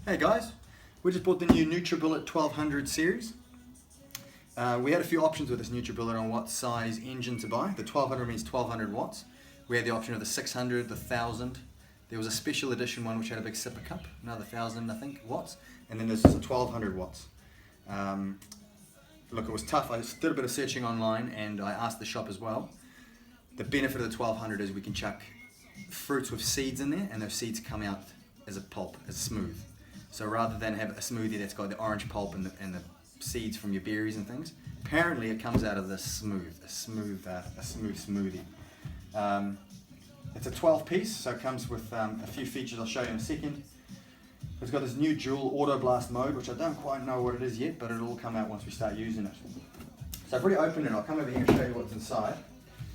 Hey guys, we just bought the new Nutribullet 1200 series. We had a few options with this Nutribullet on what size engine to buy. The 1200 means 1200 watts. We had the option of the 600, the 1000. There was a special edition one which had a big sipper cup, another 1000 I think watts. And then there's a 1200 watts. Look, it was tough. I just did a bit of searching online and I asked the shop as well. The benefit of the 1200 is we can chuck fruits with seeds in there and those seeds come out as a pulp, as smooth. So rather than have a smoothie that's got the orange pulp and the seeds from your berries and things, apparently it comes out of this smooth smoothie. It's a 12 piece, so it comes with a few features I'll show you in a second. It's got this new dual auto blast mode, which I don't quite know what it is yet, but it'll all come out once we start using it. So I've already opened it. I'll come over here and show you what's inside.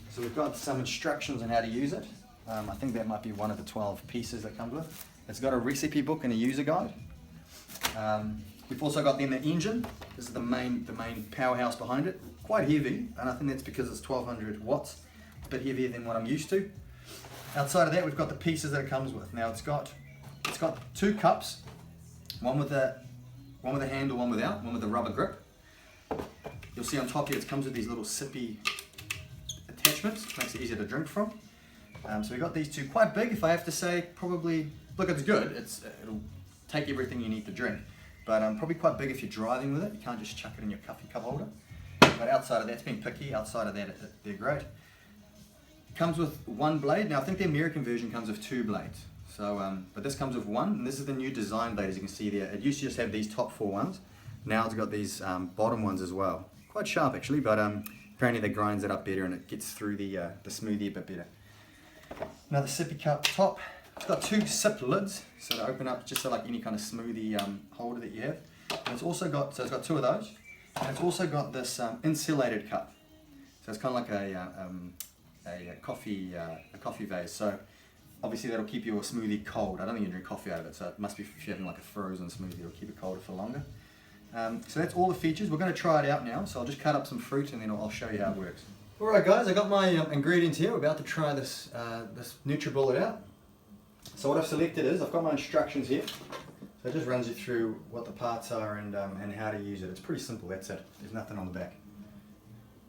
So we've got some instructions on how to use it. I think that might be one of the 12 pieces that comes with. It's got a recipe book and a user guide. We've also got then the engine. This is the main powerhouse behind it. Quite heavy, and I think that's because it's 1200 watts. A bit heavier than what I'm used to. Outside of that, we've got the pieces that it comes with. Now it's got two cups, one with a handle, one without, one with a rubber grip. You'll see on top here it comes with these little sippy attachments, makes it easier to drink from. So we've got these two, quite big if I have to say, probably, look, it's good, it'll take everything you need to drink, but probably quite big if you're driving with it. You can't just chuck it in your coffee cup holder. But outside of that, it's been picky, outside of that they're great. Comes with one blade. Now I think the American version comes with two blades. So, but this comes with one, and this is the new design blade, as you can see there. It used to just have these top four ones. Now it's got these bottom ones as well. Quite sharp actually, but apparently that grinds it up better and it gets through the smoothie a bit better. Another sippy cup top. It's got two sip lids, so to open up just so like any kind of smoothie holder that you have. And it's also got, so it's got two of those, and it's also got this insulated cup. So it's kind of like a coffee vase. So obviously that'll keep your smoothie cold. I don't think you drink coffee out of it, so it must be if you're having like a frozen smoothie, it'll keep it colder for longer. So that's all the features. We're going to try it out now, so I'll just cut up some fruit and then I'll show you how it works. Alright guys, I got my ingredients here. We're about to try this Nutribullet out. So what I've selected is, I've got my instructions here. So it just runs you through what the parts are and how to use it. It's pretty simple, that's it. There's nothing on the back.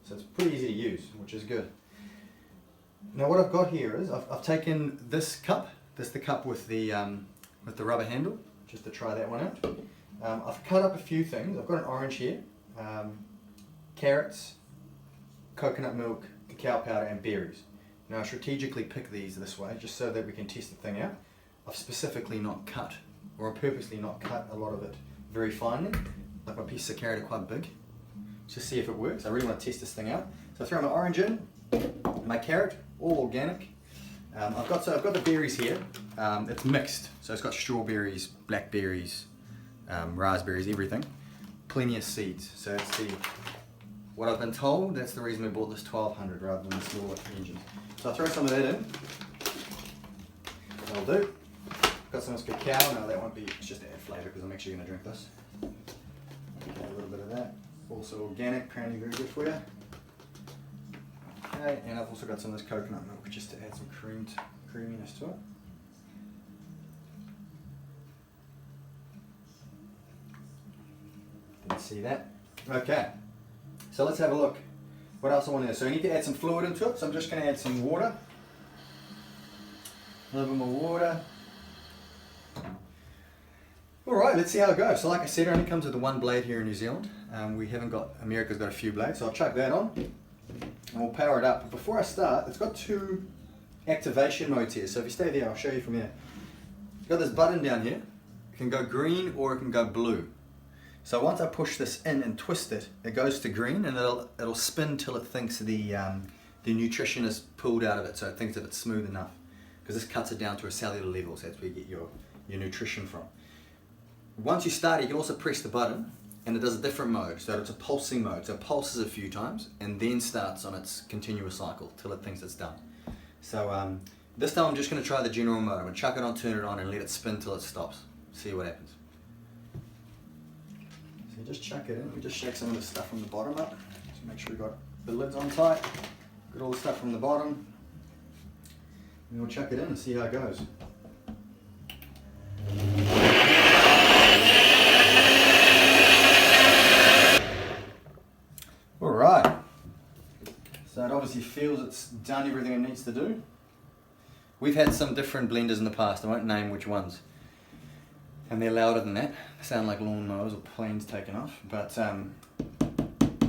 So it's pretty easy to use, which is good. Now what I've got here is, I've taken this cup, the cup with the rubber handle, just to try that one out. I've cut up a few things. I've got an orange here, carrots, coconut milk, cacao powder and berries. Now I strategically pick these this way just so that we can test the thing out. I've specifically not cut, or purposely not cut a lot of it very finely. Like my pieces of carrot are quite big. Just see if it works. I really want to test this thing out. So I throw my orange in, my carrot, all organic. I've got the berries here. It's mixed, so it's got strawberries, blackberries, raspberries, everything. Plenty of seeds. So it's what I've been told, that's the reason we bought this 1200 rather than the smaller engines. So I'll throw some of that in. That'll do. Got some of this cacao. Now that won't be, it's just to add flavour because I'm actually going to drink this. Okay, a little bit of that. Also organic, apparently very good for you. Okay, and I've also got some of this coconut milk just to add some creaminess to it. Didn't see that. Okay, so let's have a look. What else I want to do? So I need to add some fluid into it, so I'm just going to add some water. A little bit more water. Alright, let's see how it goes. So like I said, it only comes with the one blade here in New Zealand. We haven't got, America's got a few blades, so I'll chuck that on. And we'll power it up. But before I start, it's got two activation modes here. So if you stay there, I'll show you from here. It's got this button down here. It can go green or it can go blue. So once I push this in and twist it, it goes to green and it'll spin till it thinks the nutrition is pulled out of it. So it thinks that it's smooth enough. Because this cuts it down to a cellular level, so that's where you get your nutrition from. Once you start, you can also press the button and it does a different mode, so it's a pulsing mode. So it pulses a few times and then starts on its continuous cycle till it thinks it's done. So this time I'm just going to try the general mode. I'm going to chuck it on, turn it on and let it spin till it stops. See what happens. So you just chuck it in, we just shake some of the stuff from the bottom up. So make sure we got the lids on tight, got all the stuff from the bottom. And we'll chuck it in and see how it goes. feels it's done everything it needs to do. We've had some different blenders in the past, I won't name which ones. And they're louder than that. They sound like lawnmowers or planes taken off, but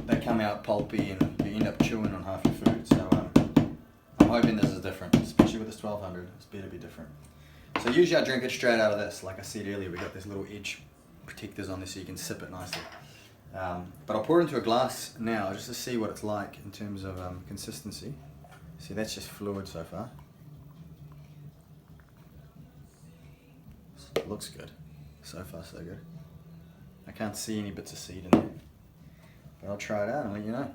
they come out pulpy and you end up chewing on half your food. So I'm hoping this is different, especially with this 1200. It's better be different. So usually I drink it straight out of this. Like I said earlier, we got these little edge protectors on this so you can sip it nicely. But I'll pour it into a glass now just to see what it's like in terms of consistency. See, that's just fluid so far. It looks good. So far so good. I can't see any bits of seed in there. But I'll try it out and let you know.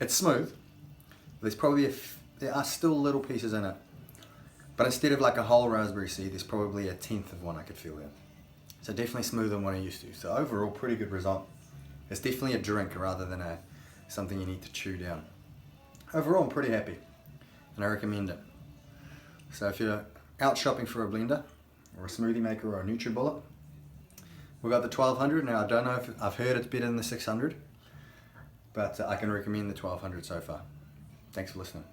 It's smooth. There's probably there are still little pieces in it. But instead of like a whole raspberry seed, there's probably a tenth of one I could feel there. So definitely smoother than what I used to. So overall, pretty good result. It's definitely a drink rather than something you need to chew down. Overall, I'm pretty happy, and I recommend it. So if you're out shopping for a blender, or a smoothie maker, or a Nutribullet, we've got the 1200. Now I don't know if I've heard it's better than the 600, but I can recommend the 1200 so far. Thanks for listening.